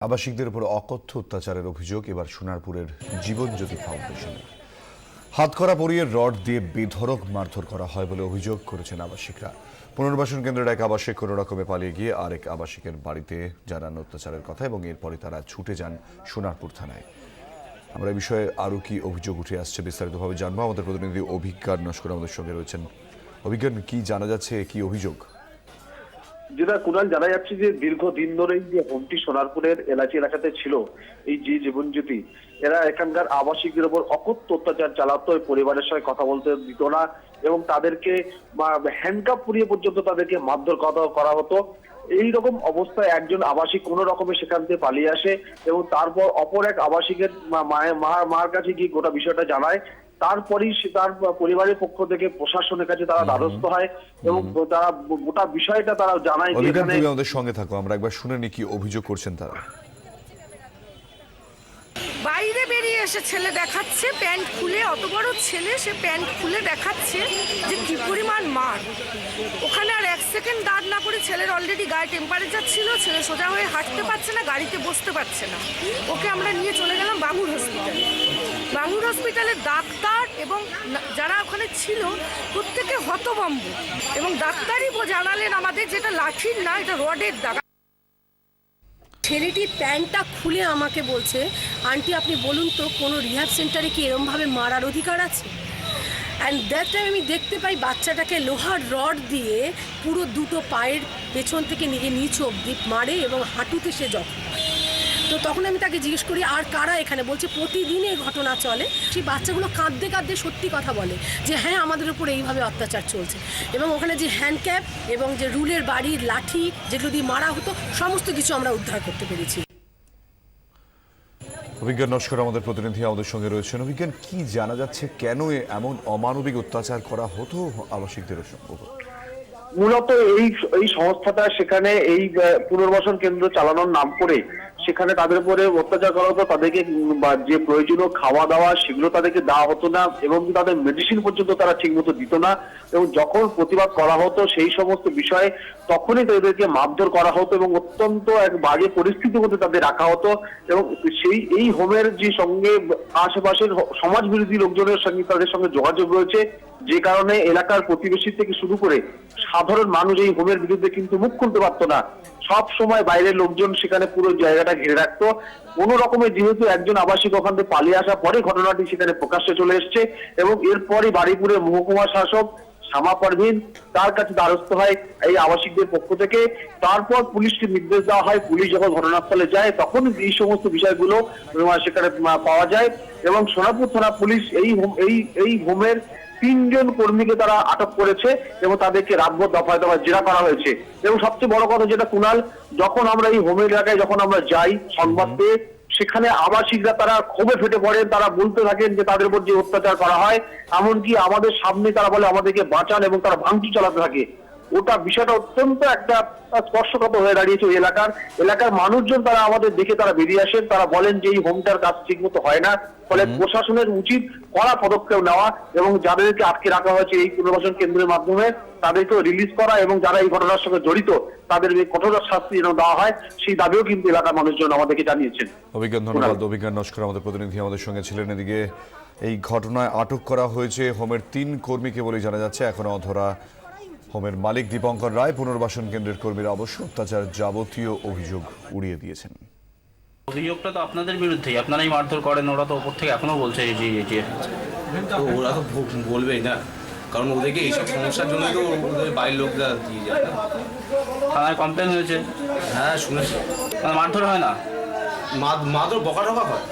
আবাসিকদের উপর অকথ্য অত্যাচারের অভিযোগ এবার সোনারপুরের জীবনজ্যোতি ফাউন্ডেশনের। হাতকড়া পরিয়ে রড দিয়ে বেধড়ক মারধর করা হয় বলে অভিযোগ করেছেন আবাসিকরা। পুনর্বাসন কেন্দ্রের এক আবাসিক কোনো রকমে পালিয়ে গিয়ে আরেক আবাসিকের বাড়িতে জানান অত্যাচারের কথা এবং এরপরে তারা ছুটে যান সোনারপুর থানায়। আমরা এই বিষয়ে আরও কি অভিযোগ উঠে আসছে বিস্তারিতভাবে জানবো। আমাদের প্রতিনিধি অভিজ্ঞান নস্কর আমাদের সঙ্গে রয়েছেন। অভিজ্ঞান, কি জানা যাচ্ছে, কি অভিযোগ? যেটা কুণাল, জানা যাচ্ছে যে দীর্ঘদিন ধরেই যে হোমটি সোনারপুরের এলাচি এলাকাতে ছিল, এই যে জীবনজ্যোতি, এরা এখানকার আবাসিকদের উপর অকথ্য অত্যাচার চালাতো, পরিবারের সঙ্গে কথা বলতে দিত না এবং তাদেরকে হ্যান্ডকাপ পরিয়ে পর্যন্ত তাদেরকে মারধর করা হতো। এইরকম অবস্থায় একজন আবাসিক কোনো রকমে সেখান থেকে পালিয়ে আসে এবং তারপর অপর এক আবাসিকের মার কাছে গিয়ে গোটা বিষয়টা জানায়। তারপরেই তার পরিবারের পক্ষ থেকে প্রশাসনের কাছে তারা দ্বারস্থ হয় এবং তারা গোটা বিষয়টা তারা জানায়। আমাদের সঙ্গে থাকো, আমরা একবার শুনে নি কি অভিযোগ করছেন তারা। বাইরে বেরিয়ে এসে ছেলে দেখাচ্ছে প্যান্ট খুলে, অত বড় ছেলে সে প্যান্ট খুলে দেখাচ্ছে যে কি পরিমাণ মার। ওখানে আর এক সেকেন্ড দাঁড় না করে ছেলের অলরেডি গায়ে টেম্পারেচার ছিল, ছেলে সোজা হয়ে হাঁটতে পারছে না, গাড়িতে বসতে পারছে না। ওকে আমরা নিয়ে চলে গেলাম বাঙুর হসপিটালে। বাঙুর হসপিটালের ডাক্তার এবং যারা ওখানে ছিল প্রত্যেকে হতভম্ব এবং ডাক্তারই জানালেন আমাদের যেটা লাঠির না, এটা রডের দাগ। ছেলেটির প্যান্টটা খুলে আমাকে বলছে, আন্টি আপনি বলুন তো কোনো রিহ্যাব সেন্টারে কি এরমভাবে মারার অধিকার আছে? অ্যান্ড দ্যাট টাইম আমি দেখতে পাই বাচ্চাটাকে লোহার রড দিয়ে পুরো দুটো পায়ের পেছন থেকে নিজে নিচ অবধি মারে এবং হাঁটুতে সে জখম। তো তখন আমি তাকে জিজ্ঞেস করি আর কারা এখানে, বলছে প্রতিদিন এই ঘটনা চলে। সেই বাচ্চাগুলো কাঁদতে কাঁদতে সত্যি কথা বলে যে হ্যাঁ আমাদের উপর এইভাবে অত্যাচার চলছে। এবং ওখানে যে হ্যান্ডক্যাপ এবং যে রুলের বাড়ির লাঠি যেগুলো দিয়ে মারা হতো সমস্ত কিছু আমরা উদ্ধার করতে পেরেছি। অভিজ্ঞান নস্কর আমাদের প্রতিনিধি আমাদের সঙ্গে রয়েছেন। অভিজ্ঞান, কি জানা যাচ্ছে, কেন এমন অমানবিক অত্যাচার করা হতো আবাসিকদের সঙ্গে? মূলত এই সংস্থাটা সেখানে এই পুনর্বাসন কেন্দ্র চালানোর নাম করে সেখানে তাদের উপরে অত্যাচার করা হতো। তাদেরকে যে প্রয়োজনীয় খাওয়া দাওয়া সেগুলো তাদেরকে দেওয়া হতো না এবং তাদের মেডিসিন পর্যন্ত তারা ঠিক মতো দিত না। এবং যখন প্রতিবাদ করা হতো সেই সমস্ত বিষয়ে তখনই তাদেরকে মারধর করা হতো এবং অত্যন্ত এক বাজে পরিস্থিতির মধ্যে তাদের রাখা হতো। এবং এই হোমের যে সঙ্গে আশেপাশের সমাজ বিরোধী লোকজনের সঙ্গে তাদের সঙ্গে যোগাযোগ রয়েছে, যে কারণে এলাকার প্রতিবেশী থেকে শুরু করে সাধারণ মানুষ এই হোমের বিরুদ্ধে কিন্তু মুখ খুলতে পারতো না। সব সময় বাইরের লোকজন সেখানে পুরো জায়গাটা ঘিরে রাখতো। কোনো রকমে যেহেতু একজন আবাসিক ওখান থেকে পালিয়ে আসার পরে ঘটনাটি সেখানে প্রকাশ্যে চলে এসছে এবং এরপরই বারুইপুরের মহকুমা শাসক শামা পারভিন তার কাছে দ্বারস্থ হয় এই আবাসিকদের পক্ষ থেকে। তারপর পুলিশকে নির্দেশ দেওয়া হয়, পুলিশ যখন ঘটনাস্থলে যায় তখন এই সমস্ত বিষয়গুলো সেখানে পাওয়া যায় এবং সোনারপুর থানা পুলিশ এই হোমের 3 জন কর্মীকে তারা আটক করেছে এবং তাদেরকে রাতভর দফায় দফায় জেরা করা হয়েছে। এবং সবচেয়ে বড় কথা যেটা কুণাল, যখন আমরা এই হোমের এলাকায় যখন আমরা যাই সংবাদ পেয়ে, সেখানে আবাসিকরা তারা ক্ষোভে ফেটে পড়েন। তারা বলতে থাকেন যে তাদের উপর যে অত্যাচার করা হয়, এমনকি আমাদের সামনে তারা বলে আমাদেরকে বাঁচান এবং তারা ভাঙচুর চালাতে থাকে। ওটা বিষয়টা অত্যন্ত একটা স্পর্শকাতর হয়ে দাঁড়িয়েছে। ওই এলাকার মানুষজন তারা আমাদের দেখে তারা বেরিয়ে আসেন। তারা বলেন যে এই হোমটার কাজ ঠিক মতো হয় না, ফলে প্রশাসনের উচিত কড়া পদক্ষেপ নেওয়া এবং যাদেরকে আটকে রাখা হয়েছে এই পুনর্বাসন কেন্দ্রের মাধ্যমে তাদেরকেও রিলিজ করা এবং যারা এই ঘটনার সঙ্গে জড়িত তাদের কঠোর শাস্তি যেন দেওয়া হয়, সেই দাবিও কিন্তু এলাকার মানুষজন আমাদেরকে জানিয়েছেন। অভিজ্ঞান, ধন্যবাদ। অভিজ্ঞান নস্কর আমাদের প্রতিনিধি আমাদের সঙ্গে ছিলেন। এদিকে এই ঘটনায় আটক করা হয়েছে হোমের 3 কর্মীকে বলে জানা যাচ্ছে। এখনো অধরা হোমের মালিক দীপঙ্কর রায়। পুনর্বাসন কেন্দ্রের কর্মীরা অবশ্য অত্যাচার যাবতীয় অভিযোগ উড়িয়ে দিয়েছেন। অভিযোগটা তো আপনাদের বিরুদ্ধেই, আপনারাই মারধর করেন। ওরা তো ওপর থেকে এখনো বলছে যে তো ওরা তো বলবেই না, কারণ ওদেরকে এইসব সমস্যার জন্যই তো ওদের বাড়ির লোকরা দিয়ে যায়। থানায় কমপ্লেন হয়েছে? হ্যাঁ শুনেছি। মারধর হয় না, মাত্র বকা টকা হয়।